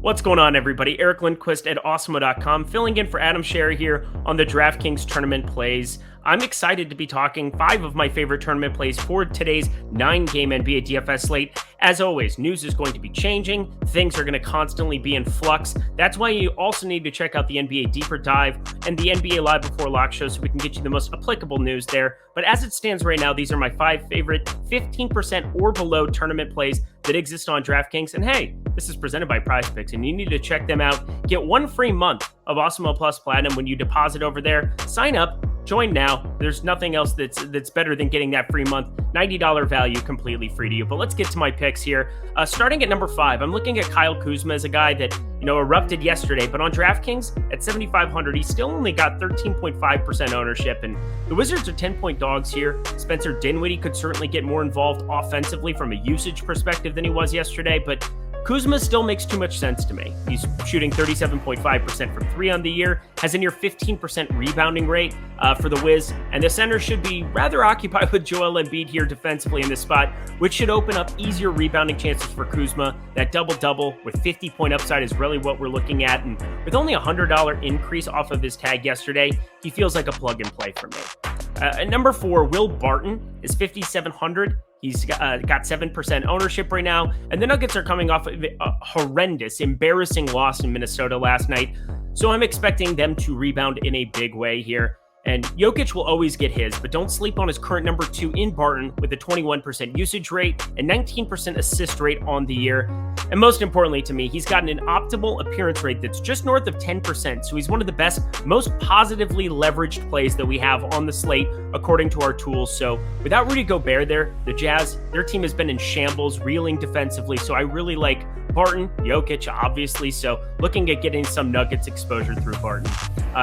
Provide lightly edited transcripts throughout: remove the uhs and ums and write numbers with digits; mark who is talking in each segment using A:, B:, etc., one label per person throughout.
A: What's going on, everybody? Eric Lindquist at Awesemo.com, filling in for Adam Sherry here on the DraftKings tournament plays. I'm excited to be talking 5 of my favorite tournament plays for today's 9-game NBA DFS slate. As always, news is going to be changing. Things are going to constantly be in flux. That's why you also need to check out the NBA Deeper Dive and the NBA Live Before Lock show so we can get you the most applicable news there. But as it stands right now, these are my 5 favorite 15% or below tournament plays that exist on DraftKings. And hey, this is presented by PrizePicks, and you need to check them out. Get 1 free month of Awesemo Plus Platinum when you deposit over there. Sign up. Join now. There's nothing else that's better than getting that free month. $90 value, completely free to you. But let's get to my picks here. Starting at number 5, I'm looking at Kyle Kuzma as a guy that, erupted yesterday. But on DraftKings at 7,500, he still only got 13.5% ownership. And the Wizards are 10-point dogs here. Spencer Dinwiddie could certainly get more involved offensively from a usage perspective than he was yesterday. But Kuzma still makes too much sense to me. He's shooting 37.5% from 3 on the year, has a near 15% rebounding rate for the Wiz, and the center should be rather occupied with Joel Embiid here defensively in this spot, which should open up easier rebounding chances for Kuzma. That double-double with 50-point upside is really what we're looking at, and with only a $100 increase off of his tag yesterday, he feels like a plug-and-play for me. At number 4, Will Barton is 5,700. He's got 7% ownership right now, and the Nuggets are coming off of a horrendous, embarrassing loss in Minnesota last night, so I'm expecting them to rebound in a big way here. And Jokic will always get his, but don't sleep on his current number 2 in Barton with a 21% usage rate and 19% assist rate on the year. And most importantly to me, he's gotten an optimal appearance rate that's just north of 10%. So he's one of the best, most positively leveraged plays that we have on the slate, according to our tools. So without Rudy Gobert there, the Jazz, their team has been in shambles, reeling defensively. So I really like Barton, Jokic, obviously. So looking at getting some Nuggets exposure through Barton.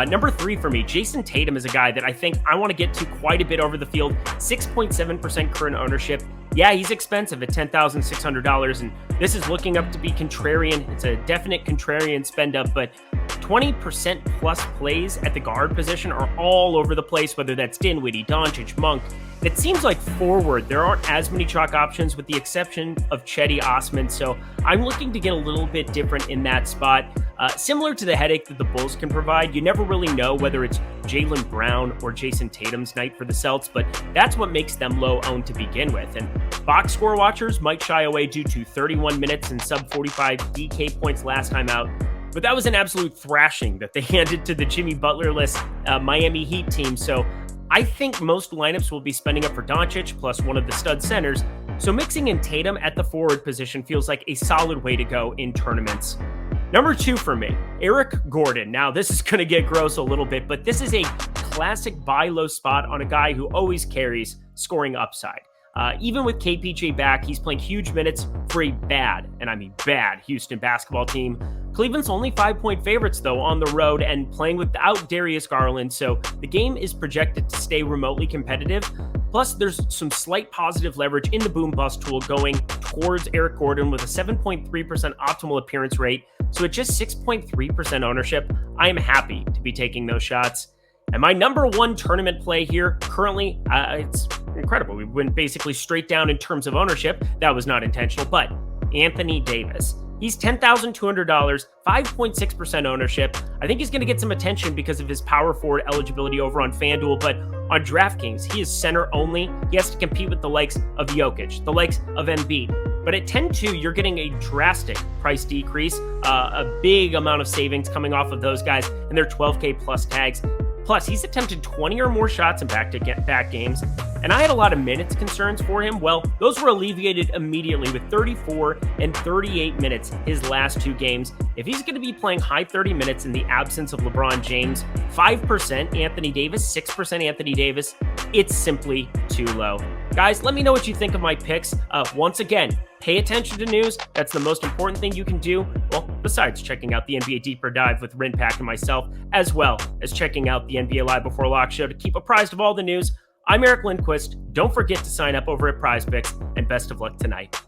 A: Number 3 for me, Jason Tatum is a guy that I think I want to get to quite a bit over the field. 6.7% current ownership. Yeah, he's expensive at $10,600, and this is looking up to be contrarian. It's a definite contrarian spend up, but 20% plus plays at the guard position are all over the place, whether that's Dinwiddie, Doncic, Monk. It seems like forward, there aren't as many chalk options with the exception of Cedi Osman, so I'm looking to get a little bit different in that spot. Similar to the headache that the Bulls can provide, you never really know whether it's Jaylen Brown or Jason Tatum's night for the Celts, but that's what makes them low owned to begin with. And box score watchers might shy away due to 31 minutes and sub 45 DK points last time out. But that was an absolute thrashing that they handed to the Jimmy Butler-less Miami Heat team. So I think most lineups will be spending up for Doncic plus one of the stud centers. So mixing in Tatum at the forward position feels like a solid way to go in tournaments. Number 2 for me, Eric Gordon. Now, this is going to get gross a little bit, but this is a classic buy low spot on a guy who always carries scoring upside. Even with KPJ back, he's playing huge minutes for a bad, and I mean bad, Houston basketball team. Cleveland's only 5-point favorites, though, on the road and playing without Darius Garland, so the game is projected to stay remotely competitive. Plus, there's some slight positive leverage in the boom-bust tool going towards Eric Gordon with a 7.3% optimal appearance rate. So at just 6.3% ownership, I am happy to be taking those shots. And my number 1 tournament play here, currently, it's incredible. We went basically straight down in terms of ownership. That was not intentional, but Anthony Davis. He's $10,200, 5.6% ownership. I think he's going to get some attention because of his power forward eligibility over on FanDuel, but on DraftKings, he is center only. He has to compete with the likes of Jokic, the likes of Embiid. But at 10-2, you're getting a drastic price decrease, a big amount of savings coming off of those guys and their 12K plus tags. Plus, he's attempted 20 or more shots in back-to-back games, and I had a lot of minutes concerns for him. Well, those were alleviated immediately with 34 and 38 minutes his last 2 games. If he's going to be playing high 30 minutes in the absence of LeBron James, 5% Anthony Davis, 6% Anthony Davis, it's simply too low. Guys, let me know what you think of my picks. Once again, pay attention to news. That's the most important thing you can do. Well, besides checking out the NBA Deeper Dive with Rinpack and myself, as well as checking out the NBA Live Before Lock show to keep apprised of all the news. I'm Eric Lindquist. Don't forget to sign up over at PrizePicks, and best of luck tonight.